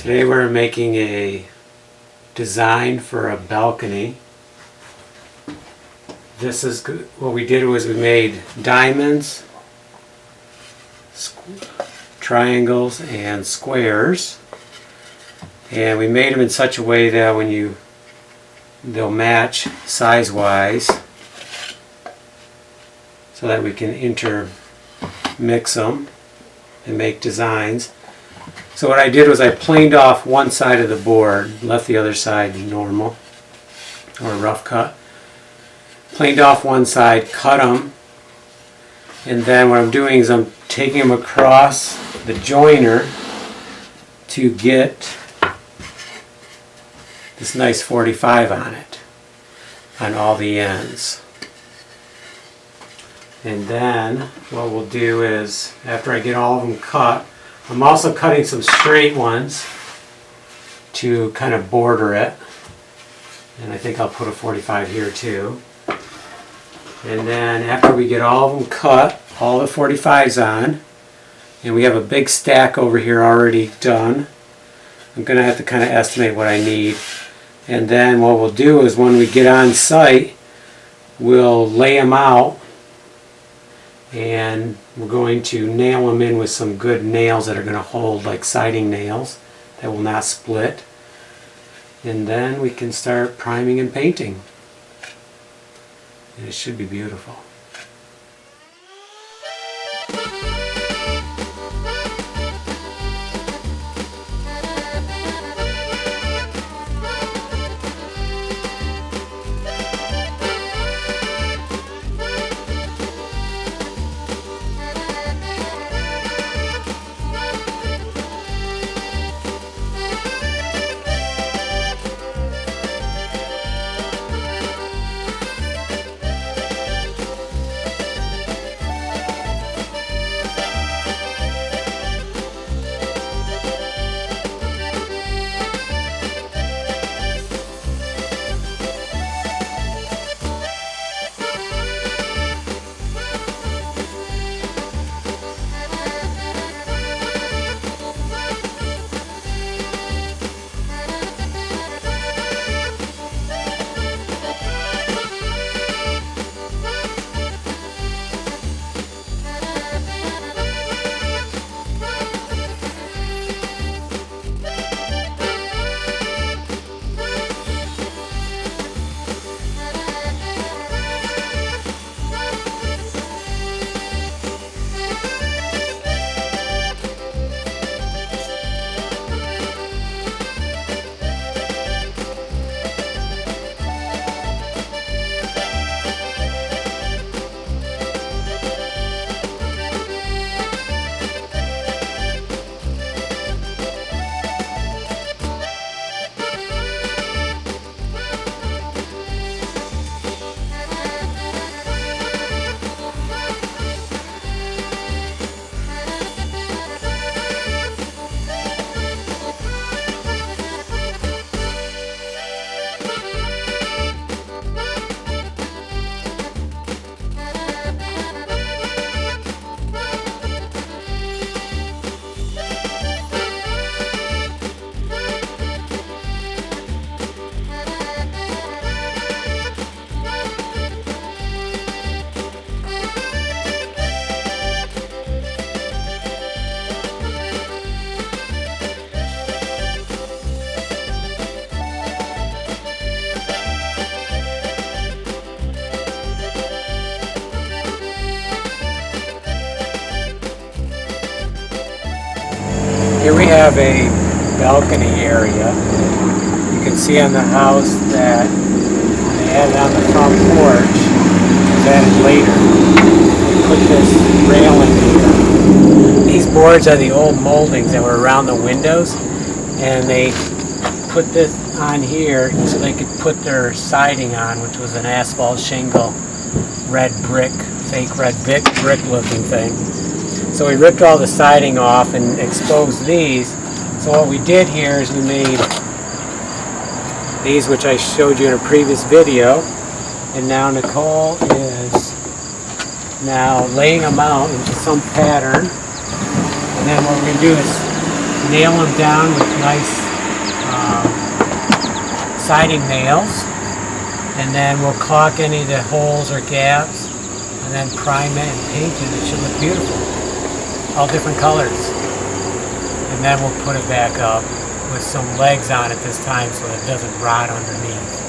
Today we're making a design for a balcony. This is what we did was we made diamonds, triangles, and squares, and we made them in such a way that when they'll match size-wise, so that we can intermix them and make designs. So what I did was I planed off one side of the board, left the other side normal, or rough cut. Planed off one side, cut them, and then what I'm doing is I'm taking them across the joiner to get this nice 45 on it, on all the ends. And then what we'll do is, after I get all of them cut, I'm also cutting some straight ones to kind of border it. And I think I'll put a 45 here too. And then after we get all of them cut, all the 45s on, and we have a big stack over here already done, I'm going to have to kind of estimate what I need. And then what we'll do is when we get on site, we'll lay them out, and we're going to nail them in with some good nails that are going to hold, like siding nails that will not split. And then we can start priming and painting. And it should be beautiful. Here we have a balcony area. You can see on the house that they had it on the front porch. It was added later. They put this railing here. These boards are the old moldings that were around the windows, and they put this on here so they could put their siding on, which was an asphalt shingle, red brick, fake red brick looking thing. So we ripped all the siding off and exposed these. So what we did here is we made these, which I showed you in a previous video, and now Nicole is now laying them out into some pattern. And then what we're going to do is nail them down with nice siding nails, and then we'll caulk any of the holes or gaps, and then prime it and paint it. It should look beautiful, all different colors. And then we'll put it back up with some legs on it this time so it doesn't rot underneath.